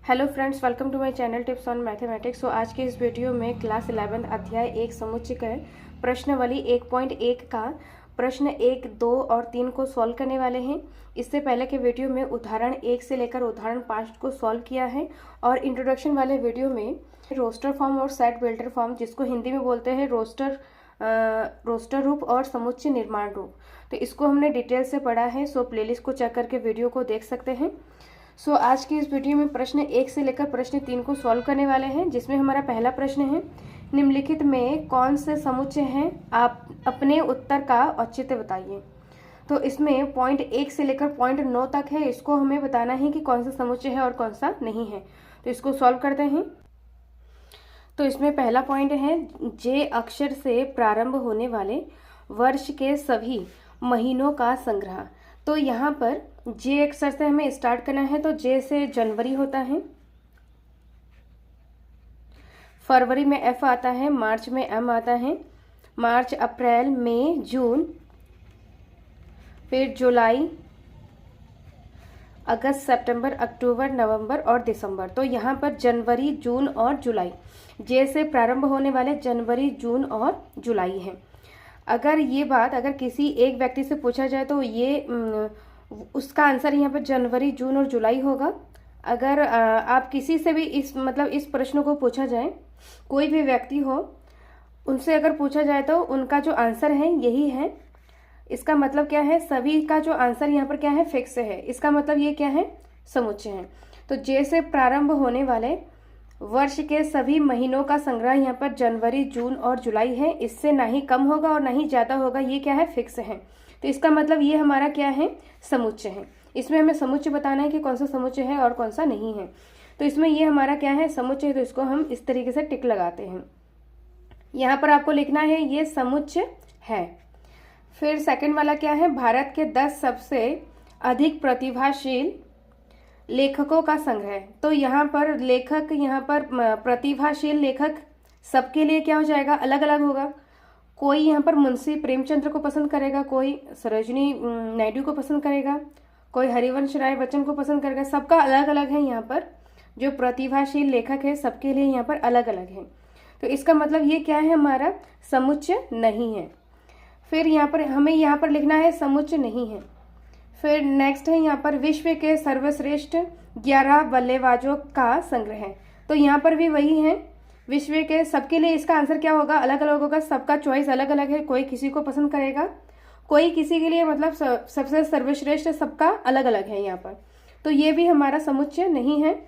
Hello friends, welcome to my channel tips on mathematics. तो आज के इस वीडियो में क्लास 11 अध्याय 1 समुच्चय का प्रश्नावली 1.1 का प्रश्न 1, 2 और 3 को सॉल्व करने वाले हैं। इससे पहले के वीडियो में उदाहरण 1 से लेकर उदाहरण 5 को सॉल्व किया है और इंट्रोडक्शन वाले वीडियो में रोस्टर फॉर्म और सेट बिल्डर फॉर्म, जिसको हिंदी में बोलते हैं रोस्टर रूप और समुच्चय निर्माण रूप, तो इसको हमने डिटेल से पढ़ा है। सो प्लेलिस्ट को चेक करके वीडियो को देख सकते हैं। सो आज की इस वीडियो में प्रश्न 1 से लेकर प्रश्न 3 को सॉल्व करने वाले हैं, जिसमें हमारा पहला प्रश्न है, निम्नलिखित में कौन से समुच्चय हैं, आप अपने उत्तर का औचित्य बताइए। तो इसमें पॉइंट 1 से लेकर पॉइंट 9 तक है, इसको हमें बताना है कि कौन सा समुच्चय है और कौन सा नहीं है। तो इसको सॉल्व करते हैं। तो इसमें पहला पॉइंट है, जे अक्षर से प्रारंभ होने वाले वर्ष के सभी महीनों का संग्रह। तो यहाँ पर जे अक्षर से हमें स्टार्ट करना है। तो जे से जनवरी होता है, फरवरी में एफ आता है, मार्च में एम आता है, मार्च, अप्रैल, मई, जून, फिर जुलाई, अगस्त, सितंबर, अक्टूबर, नवंबर और दिसंबर। तो यहाँ पर जनवरी, जून और जुलाई, जे से प्रारंभ होने वाले जनवरी, जून और जुलाई हैं। अगर किसी एक व्यक्ति से पूछा जाए तो ये उसका आंसर यहाँ पर जनवरी, जून और जुलाई होगा। अगर आप किसी से भी इस प्रश्न को पूछा जाए, कोई भी व्यक्ति हो, उनसे अगर पूछा जाए तो उनका जो आंसर है यही है। इसका मतलब क्या है, सभी का जो आंसर यहाँ पर क्या है, फिक्स है। इसका मतलब ये क्या है, समुच्चय है। तो जे से प्रारंभ होने वाले वर्ष के सभी महीनों का संग्रह यहाँ पर जनवरी, जून और जुलाई है। इससे ना ही कम होगा और ना ही ज्यादा होगा, ये क्या है, फिक्स है। तो इसका मतलब ये हमारा क्या है, समुच्चय है। इसमें हमें समुच्चय बताना है कि कौन सा समुच्चय है और कौन सा नहीं है। तो इसमें ये हमारा क्या है, समुच्चय है। तो इसको हम इस तरीके से टिक लगाते हैं। यहाँ पर आपको लिखना है ये समुच्चय है। फिर सेकंड वाला क्या है, भारत के 10 सबसे अधिक प्रतिभाशील लेखकों का संग्रह। तो यहाँ पर लेखक, यहाँ पर प्रतिभाशील लेखक सबके लिए क्या हो जाएगा, अलग अलग होगा। कोई यहाँ पर मुंशी प्रेमचंद्र को पसंद करेगा, कोई सरोजिनी नायडू को पसंद करेगा, कोई हरिवंश राय बच्चन को पसंद करेगा। सबका अलग अलग है। यहाँ पर जो प्रतिभाशील लेखक है सबके लिए यहाँ पर अलग अलग है। तो इसका मतलब ये क्या है, हमारा समुच्चय नहीं है। फिर हमें यहाँ पर लिखना है समुच्चय नहीं है। फिर नेक्स्ट है, यहाँ पर विश्व के सर्वश्रेष्ठ 11 बल्लेबाजों का संग्रह है। तो यहाँ पर भी वही है, विश्व के, सबके लिए इसका आंसर क्या होगा, अलग अलग होगा। सबका चॉइस अलग अलग है, कोई किसी को पसंद करेगा, कोई किसी के लिए, मतलब सबसे सर्वश्रेष्ठ, सबका अलग अलग है यहाँ पर। तो ये भी हमारा समुच्चय नहीं है।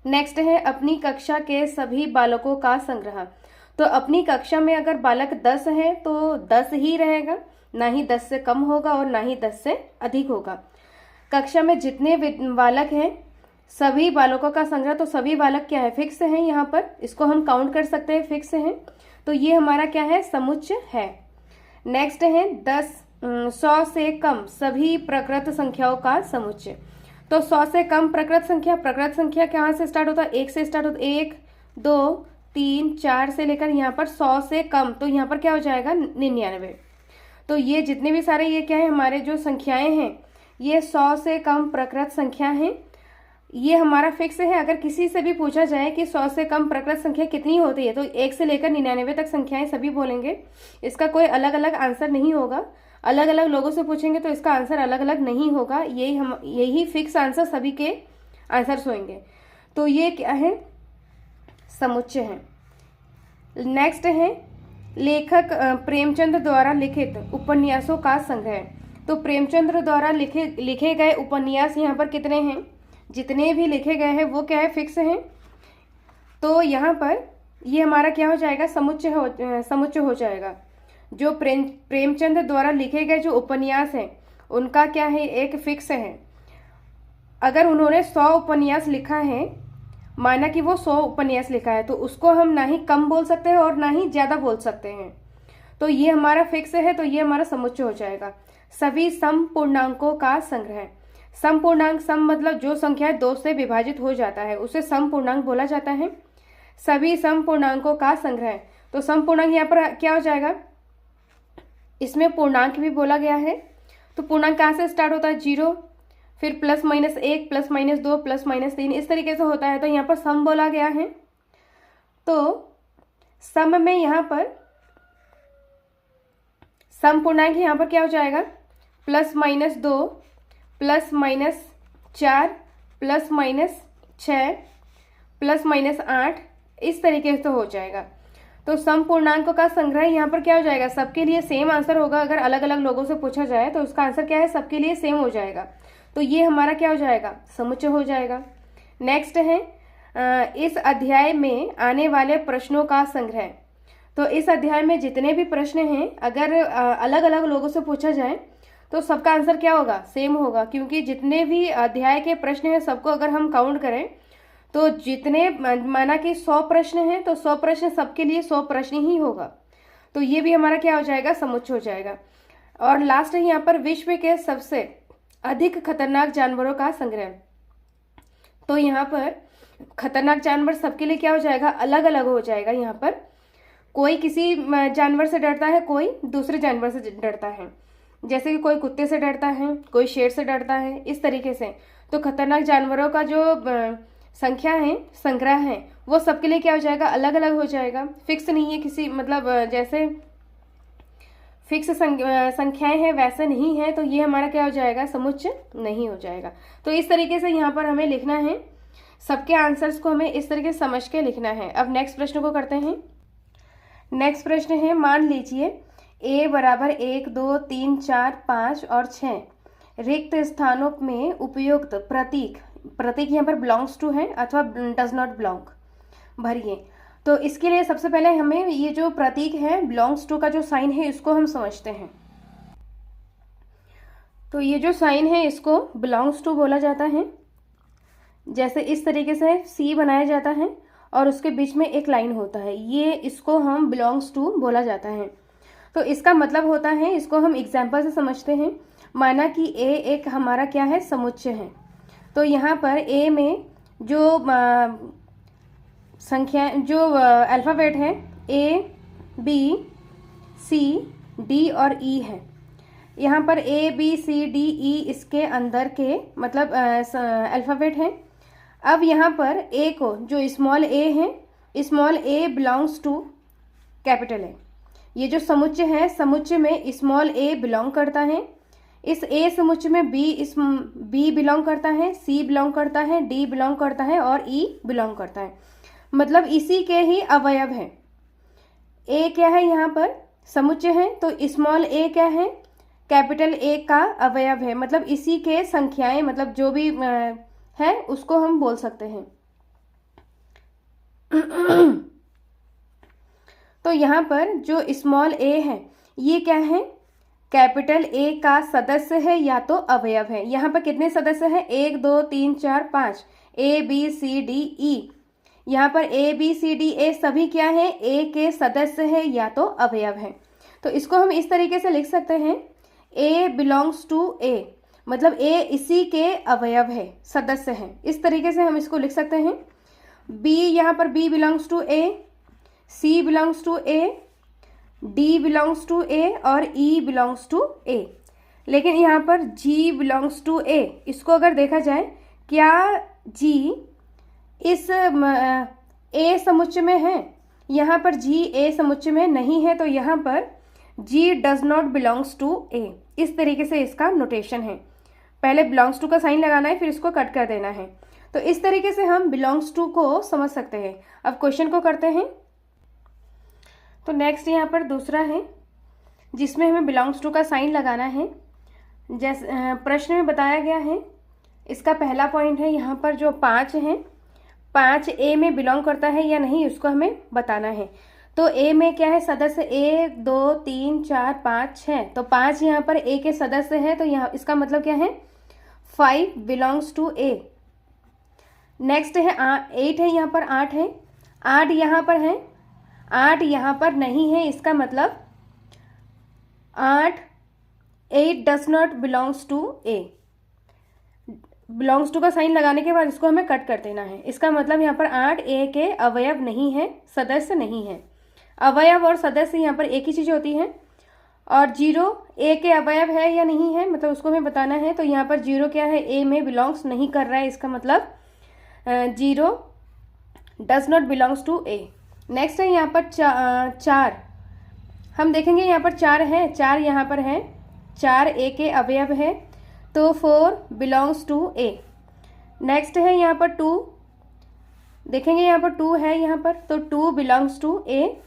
नेक्स्ट है, अपनी कक्षा के सभी बालकों का संग्रह। तो अपनी कक्षा में अगर बालक 10 है तो 10 ही रहेगा, ना ही 10 से कम होगा और ना ही 10 से अधिक होगा। कक्षा में जितने बालक हैं सभी बालकों का संग्रह। तो सभी बालक क्या है, फिक्स है। यहाँ पर इसको हम काउंट कर सकते हैं, फिक्स है। तो ये हमारा क्या है, समुच्चय है। नेक्स्ट है 100 से कम सभी प्रकृत संख्याओं का समुच्चय। तो 100 से कम प्रकृत संख्या कहाँ से स्टार्ट होता है, 1 से स्टार्ट होता है। 1, 2, 3, 4 से लेकर यहाँ पर 100 से कम, तो यहाँ पर क्या हो जाएगा, 99। तो ये जितने भी सारे, ये क्या है, हमारे जो संख्याएं हैं, ये 100 से कम प्रकृत संख्या हैं। ये हमारा फिक्स है। अगर किसी से भी पूछा जाए कि 100 से कम प्रकृत संख्या कितनी होती है, तो 1 से लेकर 99 तक संख्याएं सभी बोलेंगे। इसका कोई अलग अलग आंसर नहीं होगा। अलग अलग लोगों से पूछेंगे तो इसका आंसर अलग अलग नहीं होगा। यही फिक्स आंसर सभी के आंसर्स होंगे। तो ये क्या है, समुच्चय है। नेक्स्ट है, लेखक प्रेमचंद द्वारा लिखित उपन्यासों का संग्रह। तो प्रेमचंद्र द्वारा लिखे गए उपन्यास यहाँ पर कितने हैं, जितने भी लिखे गए हैं वो क्या है, फिक्स हैं। तो यहाँ पर ये हमारा क्या हो जाएगा, समुच्चय हो जाएगा। जो प्रेमचंद द्वारा लिखे गए जो उपन्यास हैं उनका क्या है, एक फिक्स है। अगर उन्होंने 100 उपन्यास लिखा है, माना कि वो 100 उपन्यास लिखा है, तो उसको हम ना ही कम बोल सकते हैं और ना ही ज्यादा बोल सकते हैं। तो ये हमारा फिक्स है। तो ये हमारा समुच्चय हो जाएगा। सभी सम पूर्णांकों का संग्रह। सम पूर्णांक, सम मतलब जो संख्या 2 से विभाजित हो जाता है उसे सम पूर्णांक बोला जाता है। सभी सम पूर्णांकों का संग्रह। तो सम पूर्णांक यहाँ पर क्या हो जाएगा, इसमें पूर्णांक भी बोला गया है। तो पूर्णांक कहाँ से स्टार्ट होता है, 0, फिर +-1 +-2 +-3 इस तरीके से होता है। तो यहाँ पर सम बोला गया है, तो सम में यहाँ पर सम पूर्णांक यहाँ पर क्या हो जाएगा, +-2 +-4 +-6 +-8 इस तरीके से हो जाएगा। तो सम पूर्णांकों का संग्रह यहाँ पर क्या हो जाएगा, सबके लिए सेम आंसर होगा। अगर अलग अलग लोगों से पूछा जाए तो उसका आंसर क्या है, सबके लिए सेम हो जाएगा। तो ये हमारा क्या हो जाएगा, समुच्चय हो जाएगा। नेक्स्ट है इस अध्याय में आने वाले प्रश्नों का संग्रह। तो इस अध्याय में जितने भी प्रश्न हैं, अगर अलग अलग लोगों से पूछा जाए तो सबका आंसर क्या होगा, सेम होगा। क्योंकि जितने भी अध्याय के प्रश्न हैं सबको अगर हम काउंट करें तो जितने, माना कि 100 प्रश्न हैं तो 100 प्रश्न सबके लिए 100 प्रश्न ही होगा। तो ये भी हमारा क्या हो जाएगा, समुच्चय हो जाएगा। और लास्ट है यहाँ पर विश्व के सबसे अधिक खतरनाक जानवरों का संग्रह। तो यहाँ पर खतरनाक जानवर सबके लिए क्या हो जाएगा, अलग अलग हो जाएगा। यहाँ पर कोई किसी जानवर से डरता है, कोई दूसरे जानवर से डरता है। जैसे कि कोई कुत्ते से डरता है, कोई शेर से डरता है, इस तरीके से। तो खतरनाक जानवरों का जो संख्या है, संग्रह है, वो सबके लिए क्या हो जाएगा, अलग अलग हो जाएगा। फिक्स नहीं है किसी, मतलब जैसे फिक्स संख्याएं हैं वैसे नहीं है। तो ये हमारा क्या हो जाएगा, समुच्चय नहीं हो जाएगा। तो इस तरीके से यहाँ पर हमें लिखना है, सबके आंसर्स को हमें इस तरीके से समझ के लिखना है। अब नेक्स्ट प्रश्न को करते हैं। नेक्स्ट प्रश्न है, मान लीजिए a बराबर 1 2 3 4 5 और 6 रिक्त स्थानों में उपयुक्त प्रतीक यहाँ पर बिलोंग्स टू है अथवा डज नॉट बिलोंग भरिए। तो इसके लिए सबसे पहले हमें ये जो प्रतीक है बिलोंग्स टू का जो साइन है इसको हम समझते हैं। तो ये जो साइन है इसको बिलोंग्स टू बोला जाता है। जैसे इस तरीके से सी बनाया जाता है और उसके बीच में एक लाइन होता है, ये इसको हम बिलोंग्स टू बोला जाता है। तो इसका मतलब होता है, इसको हम एग्जाम्पल से समझते हैं। माना कि ए एक हमारा क्या है, समुच्चय है। तो यहाँ पर ए में जो संख्या, जो अल्फ़ाबेट है ए बी सी डी और ई है। यहाँ पर A B C D E इसके अंदर के मतलब अल्फ़ाबेट है। अब यहाँ पर ए को, जो स्मॉल ए है, small A belongs to capital है। ये जो समुच्चय है, समुच्चय में स्मॉल ए बिलोंग करता है। इस ए समुच्चय में बी बिलोंग करता है, सी बिलोंग करता है, डी बिलोंग करता है और ई बिलोंग करता है। मतलब इसी के ही अवयव है। ए क्या है, यहाँ पर समुच्चय है, तो स्मॉल ए क्या है, कैपिटल ए का अवयव है। मतलब इसी के संख्याएं, मतलब जो भी है उसको हम बोल सकते हैं। तो यहाँ पर जो स्मॉल ए है ये क्या है, कैपिटल ए का सदस्य है या तो अवयव है। यहाँ पर कितने सदस्य हैं, 1 2 3 4 5, A B C D E. यहाँ पर A B C D A सभी क्या है, ए के सदस्य है या तो अवयव है। तो इसको हम इस तरीके से लिख सकते हैं, ए बिलोंग्स टू ए, मतलब ए इसी के अवयव है, सदस्य है। इस तरीके से हम इसको लिख सकते हैं। बी, यहाँ पर B belongs to A, C belongs to A, D belongs to A और ई बिलोंग्स टू ए। लेकिन यहाँ पर जी बिलोंग्स टू ए, इसको अगर देखा जाए, क्या जी इस ए समुच्चय में है? यहाँ पर जी ए समुच्चय में नहीं है, तो यहाँ पर जी डज नॉट बिलोंग्स टू ए। इस तरीके से इसका नोटेशन है। पहले बिलोंग्स टू का साइन लगाना है, फिर इसको कट कर देना है। तो इस तरीके से हम बिलोंग्स टू को समझ सकते हैं। अब क्वेश्चन को करते हैं। तो नेक्स्ट यहाँ पर दूसरा है जिसमें हमें बिलोंग्स टू का साइन लगाना है। जैसे प्रश्न में बताया गया है, इसका पहला पॉइंट है यहाँ पर जो 5 है, 5 ए में बिलोंग करता है या नहीं उसको हमें बताना है। तो ए में क्या है, सदस्य 1 2 3 4 5 6, तो 5 यहाँ पर ए के सदस्य है। तो यहाँ इसका मतलब क्या है, 5 बिलोंग्स टू ए। नेक्स्ट है 8 है, यहाँ पर 8 है, 8 यहाँ पर है, 8 यहाँ पर नहीं है। इसका मतलब 8 does not belongs to A. Belongs to का साइन लगाने के बाद इसको हमें कट कर देना है। इसका मतलब यहाँ पर 8 ए के अवयव नहीं है, सदस्य नहीं है। अवयव और सदस्य यहाँ पर एक ही चीज़ होती है। और 0 ए के अवयव है या नहीं है, मतलब उसको हमें बताना है। तो यहाँ पर 0 क्या है, ए में बिलोंग्स नहीं कर रहा है, इसका मतलब 0 does not belongs to A. Next है यहाँ पर 4, हम देखेंगे यहाँ पर 4 है, 4 यहाँ पर है, 4 ए के अवयव है, तो 4 बिलोंग्स टू ए। नेक्स्ट है यहाँ पर 2, देखेंगे यहाँ पर 2 है यहाँ पर, तो 2 बिलोंग्स टू ए।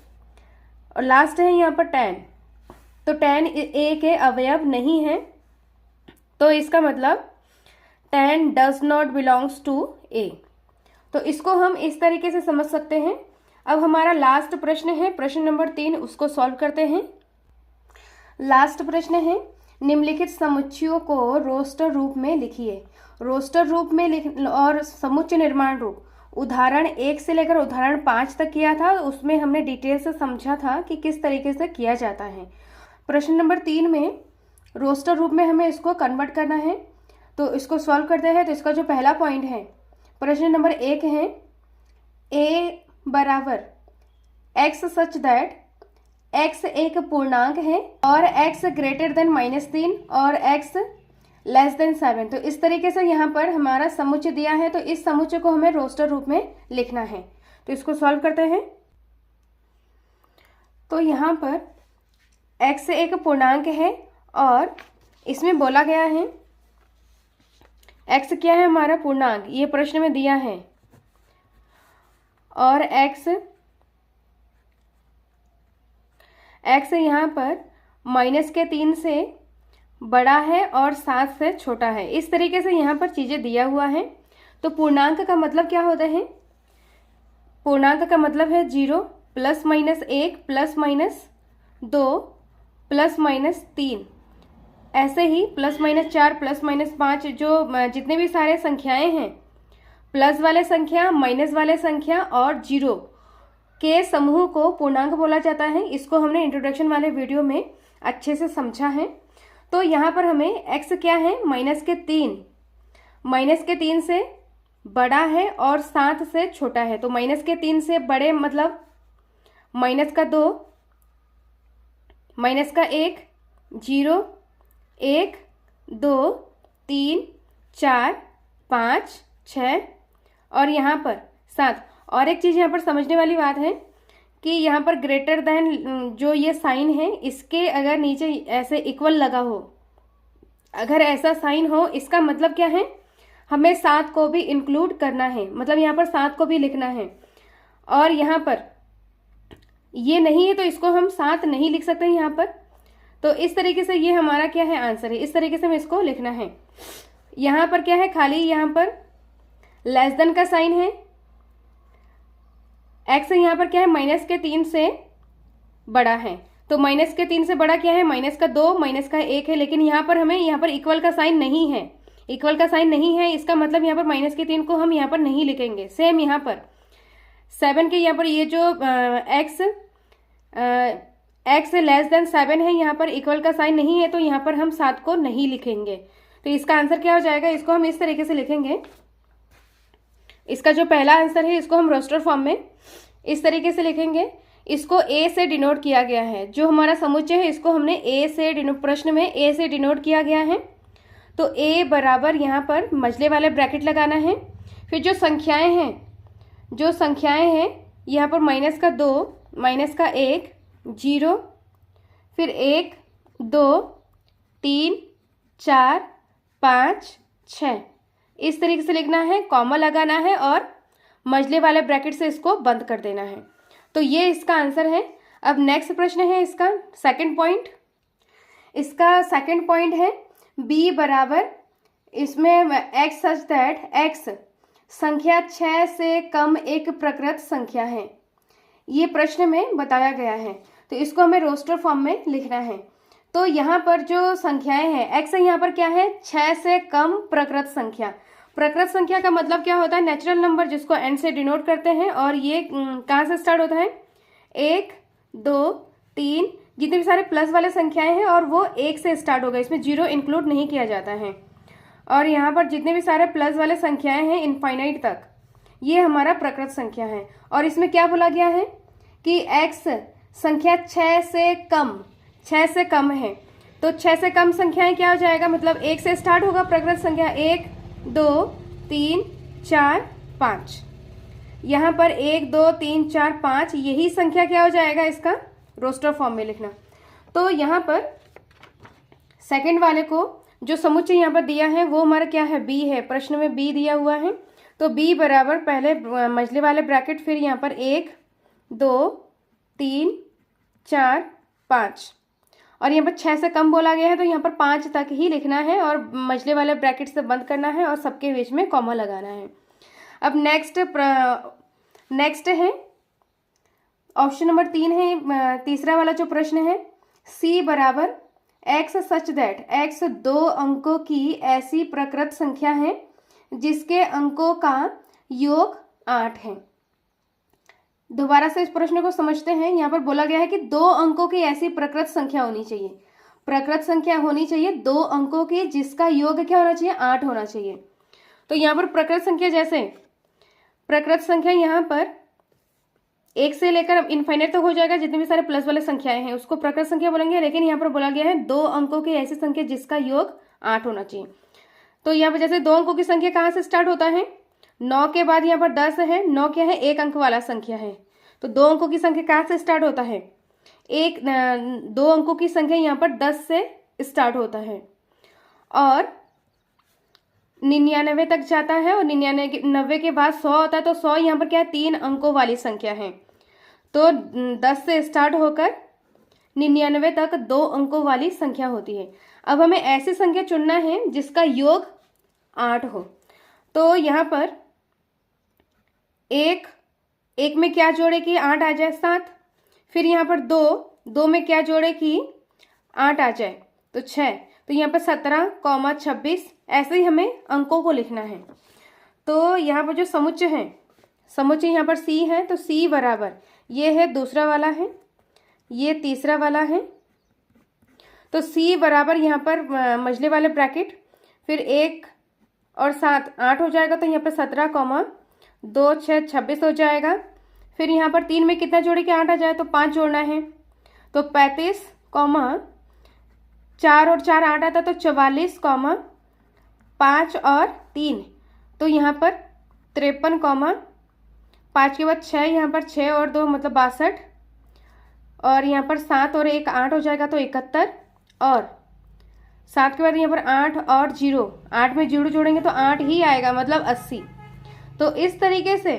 और लास्ट है यहाँ पर 10, तो 10 ए के अवयव नहीं है, तो इसका मतलब 10 डज नॉट बिलोंग्स टू ए। तो इसको हम इस तरीके से समझ सकते हैं। अब हमारा लास्ट प्रश्न है, प्रश्न नंबर 3, उसको सॉल्व करते हैं। लास्ट प्रश्न है, निम्नलिखित समुच्चयों को रोस्टर रूप में लिखिए। रोस्टर रूप में और समुच्चय निर्माण रूप उदाहरण 1 से लेकर उदाहरण 5 तक किया था, उसमें हमने डिटेल से समझा था कि किस तरीके से किया जाता है। प्रश्न नंबर 3 में रोस्टर रूप में हमें इसको कन्वर्ट करना है, तो इसको सॉल्व करते हैं। तो इसका जो पहला पॉइंट है, प्रश्न नंबर 1 है, a बराबर x सच दैट x एक पूर्णांक है और x ग्रेटर देन -3 और x लेस देन 7। तो इस तरीके से यहाँ पर हमारा समुच्चय दिया है, तो इस समुच्चय को हमें रोस्टर रूप में लिखना है। तो इसको सॉल्व करते हैं। तो यहाँ पर x एक पूर्णांक है और इसमें बोला गया है x क्या है, हमारा पूर्णांक, ये प्रश्न में दिया है, और x यहाँ पर -3 से बड़ा है और 7 से छोटा है। इस तरीके से यहाँ पर चीजें दिया हुआ है। तो पूर्णांक का मतलब क्या होता है, पूर्णांक का मतलब है 0 +-1 +-2 +-3, ऐसे ही +-4 +-5, जो जितने भी सारे संख्याएं हैं, प्लस वाले संख्या, माइनस वाले संख्या और 0 के समूह को पूर्णांक बोला जाता है। इसको हमने इंट्रोडक्शन वाले वीडियो में अच्छे से समझा है। तो यहाँ पर हमें x क्या है, -3 से बड़ा है और 7 से छोटा है। तो -3 से बड़े मतलब -2, -1, 0, 1, 2, 3, 4, 5, 6 और यहाँ पर 7। और एक चीज़ यहाँ पर समझने वाली बात है कि यहाँ पर ग्रेटर देन जो ये साइन है, इसके अगर नीचे ऐसे इक्वल लगा हो, अगर ऐसा साइन हो, इसका मतलब क्या है, हमें 7 को भी इंक्लूड करना है, मतलब यहाँ पर 7 को भी लिखना है। और यहाँ पर ये नहीं है तो इसको हम 7 नहीं लिख सकते यहाँ पर। तो इस तरीके से ये हमारा क्या है, आंसर है। इस तरीके से हमें इसको लिखना है। यहाँ पर क्या है, खाली यहाँ पर लेस देन का साइन है, x यहाँ पर क्या है, -3 से बड़ा है। तो -3 से बड़ा क्या है, -2, -1 है, लेकिन यहाँ पर हमें यहाँ पर इक्वल का साइन नहीं है, इक्वल का साइन नहीं है, इसका मतलब यहाँ पर -3 को हम यहाँ पर नहीं लिखेंगे। सेम यहाँ पर 7 के यहाँ पर ये जो x लेस देन 7 है, यहाँ पर इक्वल का साइन नहीं है, तो यहाँ पर हम 7 को नहीं लिखेंगे। तो इसका आंसर क्या हो जाएगा, इसको हम इस तरीके से लिखेंगे। इसका जो पहला आंसर है, इसको हम रोस्टर फॉर्म में इस तरीके से लिखेंगे। इसको a से डिनोट किया गया है, जो हमारा समुच्चय है इसको हमने a से प्रश्न में a से डिनोट किया गया है। तो a बराबर यहाँ पर मझले वाले ब्रैकेट लगाना है। फिर जो संख्याएं हैं यहाँ पर -2, -1, 0, फिर 1, 2, 3, 4, 5, 6, इस तरीके से लिखना है, कॉमा लगाना है और मझले वाले ब्रैकेट से इसको बंद कर देना है। तो ये इसका आंसर है। अब नेक्स्ट प्रश्न है इसका सेकंड पॉइंट। इसका सेकंड पॉइंट है b बराबर, इसमें x सच दैट x संख्या 6 से कम एक प्रकृत संख्या है, ये प्रश्न में बताया गया है। तो इसको हमें रोस्टर फॉर्म में लिखना है। तो यहाँ पर जो संख्याएं हैं, x यहाँ पर क्या है, 6 से कम प्रकृत संख्या। प्रकृत संख्या का मतलब क्या होता है, नेचुरल नंबर, जिसको n से डिनोट करते हैं। और ये कहाँ से स्टार्ट होता है, 1, 2, 3, जितने भी सारे प्लस वाले संख्याएं हैं और वो 1 से स्टार्ट होगा, इसमें 0 इंक्लूड नहीं किया जाता है। और यहाँ पर जितने भी सारे प्लस वाले संख्याएं हैं इनफाइनाइट तक, ये हमारा प्रकृत संख्या है। और इसमें क्या बोला गया है कि x संख्या 6 से कम, 6 से कम है, तो 6 से कम संख्याएं क्या हो जाएगा, मतलब 1 से स्टार्ट होगा प्रकृत संख्या, 1 2 3 4 5। यहाँ पर 1 2 3 4 5 यही संख्या क्या हो जाएगा, इसका रोस्टर फॉर्म में लिखना। तो यहाँ पर सेकंड वाले को जो समुच्चय यहाँ पर दिया है वो हमारा क्या है, बी है, प्रश्न में बी दिया हुआ है। तो बी बराबर पहले मझले वाले ब्रैकेट, फिर यहाँ पर 1 2 3 4 5, और यहाँ पर 6 से कम बोला गया है तो यहाँ पर 5 तक ही लिखना है और मझले वाले ब्रैकेट से बंद करना है और सबके बीच में कॉमा लगाना है। अब नेक्स्ट है ऑप्शन नंबर 3 है, तीसरा वाला जो प्रश्न है, सी बराबर एक्स सच दैट एक्स 2 अंकों की ऐसी प्रकृत संख्या है जिसके अंकों का योग 8 है। दोबारा से इस प्रश्न को समझते हैं। यहाँ पर बोला गया है कि 2 अंकों की ऐसी प्रकृत संख्या होनी चाहिए, प्रकृत संख्या होनी चाहिए 2 अंकों की जिसका योग क्या होना चाहिए, 8 होना चाहिए। तो यहाँ पर प्रकृत संख्या, जैसे प्रकृत संख्या यहाँ पर 1 से लेकर इनफाइनाइट तक हो जाएगा, जितने भी सारे प्लस वाले संख्याएं हैं उसको प्रकृत संख्या बोलेंगे, लेकिन यहाँ पर बोला गया है 2 अंकों की ऐसी संख्या जिसका योग 8 होना चाहिए। तो यहाँ पर जैसे 2 अंकों की संख्या कहाँ से स्टार्ट होता है, 9 के बाद यहाँ पर 10 है, 9 क्या है, 1 अंक वाला संख्या है। तो 2 अंकों की संख्या कहाँ से स्टार्ट होता है, 2 अंकों की संख्या यहाँ पर 10 से स्टार्ट होता है और 99 तक जाता है, और 99 के बाद 100 होता है। तो 100 यहाँ पर क्या है, 3 अंकों वाली संख्या है। तो 10 से स्टार्ट होकर 99 तक 2 अंकों वाली संख्या होती है। अब हमें ऐसी संख्या चुनना है जिसका योग 8 हो। तो यहाँ पर एक में क्या जोड़े कि 8 आ जाए, 7। फिर यहाँ पर 2 में क्या जोड़े कि 8 आ जाए तो 6। तो यहाँ पर 17, 26 ऐसे ही हमें अंकों को लिखना है। तो यहाँ पर जो समुच्चय है, समुच्चय यहाँ पर सी है, तो सी बराबर ये है, दूसरा वाला है, ये तीसरा वाला है। तो सी बराबर यहाँ पर मझले वाले ब्रैकेट, फिर 1 और 7 8 हो जाएगा। तो यहाँ पर 17, 2 6 26 हो जाएगा। फिर यहाँ पर 3 में कितना जोड़े कि 8 आ जाए, तो 5 जोड़ना है। तो 35, 4 और 4 8 आता, तो 44, 5 और 3, तो यहाँ पर 53, 5 के बाद 6, यहाँ पर 6 और 2 मतलब 62, और यहाँ पर 7 और 1 8 हो जाएगा तो 71, और 7 के बाद यहाँ पर 8 और 0, 8 में 0 जोड़ेंगे तो 8 ही आएगा, मतलब 80। तो इस तरीके से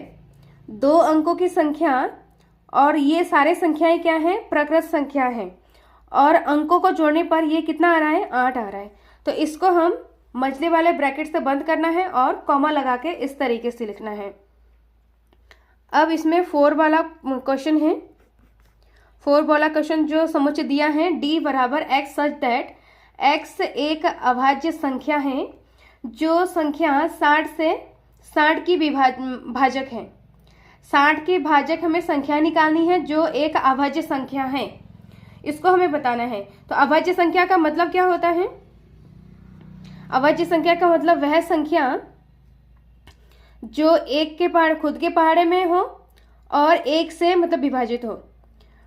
2 अंकों की संख्या, और ये सारे संख्याएं क्या है, प्रकृत संख्या है, और अंकों को जोड़ने पर ये कितना आ रहा है, 8 आ रहा है। तो इसको हम मझले वाले ब्रैकेट से बंद करना है और कॉमा लगा के इस तरीके से लिखना है। अब इसमें 4 वाला क्वेश्चन है। 4 वाला क्वेश्चन जो समुच्चय दिया है, डी बराबर एक्स सच दैट एक्स एक अभाज्य संख्या है जो संख्या 60 की भाजक है। 60 की भाजक हमें संख्या निकालनी है जो एक अभाज्य संख्या है, इसको हमें बताना है। तो अभाज्य संख्या का मतलब क्या होता है, अभाज्य संख्या का मतलब वह संख्या जो एक के पहाड़े खुद के पहाड़े में हो और एक से मतलब विभाजित हो,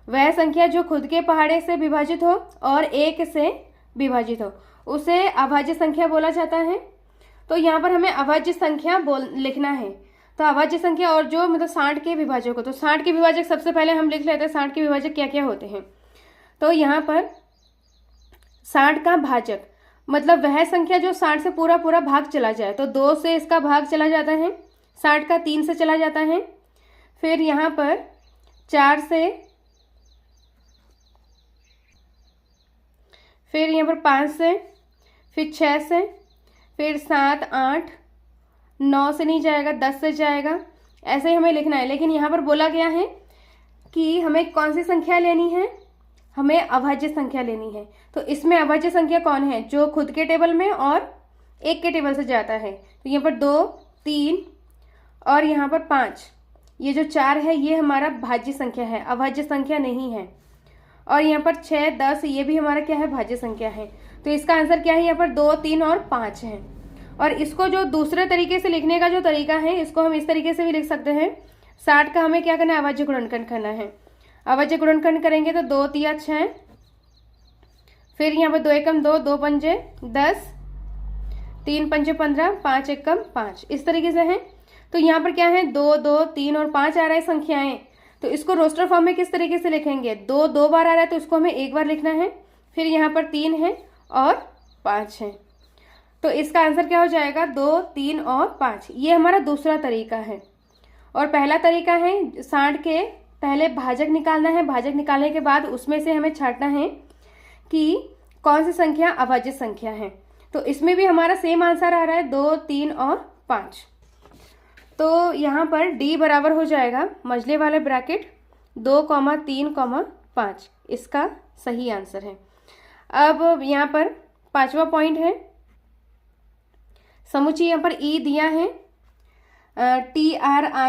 वह संख्या जो खुद के पहाड़े से विभाजित हो और एक से विभाजित हो, उसे अभाज्य संख्या बोला जाता है। तो यहाँ पर हमें अभाज्य संख्या लिखना है। तो अभाज्य संख्या और जो मतलब 60 के विभाजक हो, तो 60 के विभाजक सबसे पहले हम लिख लेते हैं 60 के विभाजक क्या क्या होते हैं। तो यहाँ पर 60 का भाजक मतलब वह संख्या जो 60 से पूरा भाग चला जाए। तो 2 से इसका भाग चला जाता है, 60 का 3 से चला जाता है, फिर यहाँ पर 4 से, फिर यहाँ पर 5 से, फिर 6 से, फिर 7 8 9 से नहीं जाएगा, 10 से जाएगा, ऐसे ही हमें लिखना है। लेकिन यहाँ पर बोला गया है कि हमें कौन सी संख्या लेनी है, हमें अभाज्य संख्या लेनी है। तो इसमें अभाज्य संख्या कौन है, जो खुद के टेबल में और एक के टेबल से जाता है। तो यहाँ पर 2 3 और यहाँ पर 5, ये जो 4 है ये हमारा भाज्य संख्या है, अभाज्य संख्या नहीं है। और यहाँ पर 6 10 ये भी हमारा क्या है, भाज्य संख्या है। तो इसका आंसर क्या है, यहाँ पर 2 3 और 5 है। और इसको जो दूसरे तरीके से लिखने का जो तरीका है, इसको हम इस तरीके से भी लिख सकते हैं। 60 का हमें क्या करना है, अभाज्य गुणनखंड करना है। अभाज्य गुणनखंड करेंगे तो 2 3 6 फिर यहाँ पर 2 एकम 2, 2 पंजे 10, 3 पंजे 15, 5 एकम 5, इस तरीके से है। तो यहाँ पर क्या है 2, 2, 3 और 5 आ रहा है संख्याएं। तो इसको रोस्टर फॉर्म में किस तरीके से लिखेंगे, 2 2 बार आ रहा है तो इसको हमें एक बार लिखना है, फिर यहाँ पर 3 है और 5 है। तो इसका आंसर क्या हो जाएगा 2, 3 और 5। ये हमारा दूसरा तरीका है। और पहला तरीका है साठ के पहले भाजक निकालना है, भाजक निकालने के बाद उसमें से हमें छांटना है कि कौन सी संख्या अभाज्य संख्या है। तो इसमें भी हमारा सेम आंसर आ रहा है 2, 3 और 5। तो यहाँ पर डी बराबर हो जाएगा मझले वाले ब्रैकेट 2, 3, 5, इसका सही आंसर है। अब यहाँ पर 5वां पॉइंट है, समुच्चय यहाँ पर ई दिया है, TRIGONOMETRY,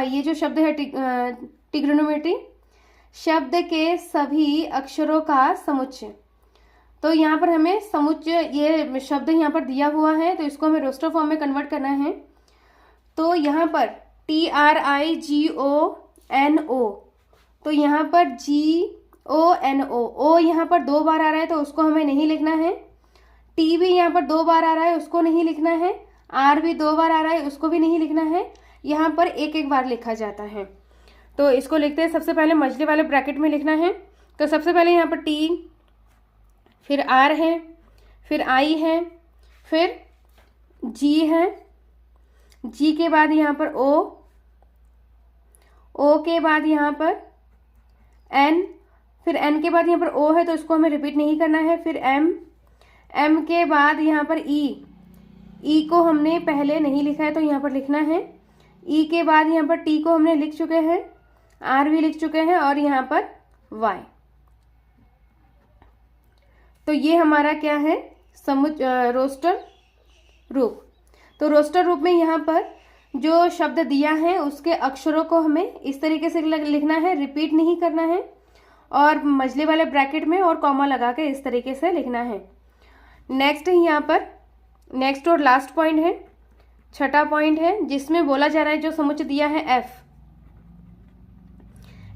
ये जो शब्द है ट्रिग्नोमेट्री, शब्द के सभी अक्षरों का समुच्चय। तो यहाँ पर हमें समुच्चय, ये शब्द यहाँ पर दिया हुआ है तो इसको हमें रोस्टर फॉर्म में कन्वर्ट करना है। तो यहाँ पर TRIGONO, तो यहाँ पर GONO, ओ यहाँ पर 2 बार आ रहा है तो उसको हमें नहीं लिखना है। टी भी यहाँ पर 2 बार आ रहा है, उसको नहीं लिखना है। आर भी 2 बार आ रहा है, उसको भी नहीं लिखना है। यहाँ पर एक एक बार लिखा जाता है। तो इसको लिखते हैं, सबसे पहले मझले वाले ब्रैकेट में लिखना है। तो सबसे पहले यहाँ पर टी, फिर आर है, फिर आई है, फिर जी है, जी के बाद यहाँ पर ओ के बाद यहाँ पर एन, फिर एन के बाद यहाँ पर ओ है तो इसको हमें रिपीट नहीं करना है। फिर एम के बाद यहाँ पर ई को हमने पहले नहीं लिखा है तो यहाँ पर लिखना है। ई के बाद यहाँ पर टी को हमने लिख चुके हैं, आर भी लिख चुके हैं और यहाँ पर वाई। तो ये हमारा क्या है रोस्टर रूप। तो रोस्टर रूप में यहाँ पर जो शब्द दिया है उसके अक्षरों को हमें इस तरीके से लिखना है, रिपीट नहीं करना है, और मझले वाले ब्रैकेट में और कॉमा लगा के इस तरीके से लिखना है। नेक्स्ट यहाँ पर नेक्स्ट और लास्ट पॉइंट है, छठा पॉइंट है, जिसमें बोला जा रहा है जो समुच्चय दिया है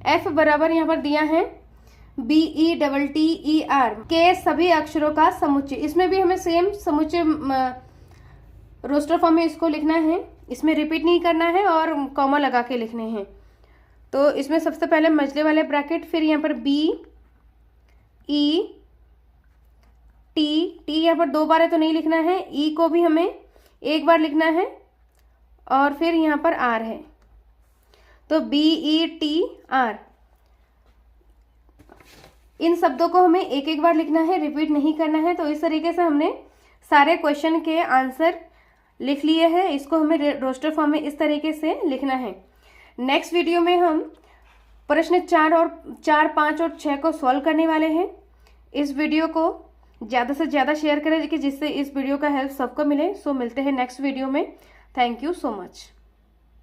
एफ बराबर यहाँ पर दिया है BETTER के सभी अक्षरों का समुच्चय। इसमें भी हमें सेम समुच्चय रोस्टर फॉर्म में इसको लिखना है, इसमें रिपीट नहीं करना है और कॉमा लगा के लिखने हैं। तो इसमें सबसे पहले मझले वाले ब्रैकेट, फिर यहाँ पर टी यहाँ पर 2 बार है तो नहीं लिखना है। ई को भी हमें एक बार लिखना है और फिर यहाँ पर आर है तो BETR। इन शब्दों को हमें एक एक बार लिखना है, रिपीट नहीं करना है। तो इस तरीके से हमने सारे क्वेश्चन के आंसर लिख लिए हैं। इसको हमें रोस्टर फॉर्म में इस तरीके से लिखना है। नेक्स्ट वीडियो में हम प्रश्न 4, 5 और 6 को सॉल्व करने वाले हैं। इस वीडियो को ज़्यादा से ज़्यादा शेयर करें कि जिससे इस वीडियो का हेल्प सबको मिले। सो मिलते हैं नेक्स्ट वीडियो में। Thank you so much.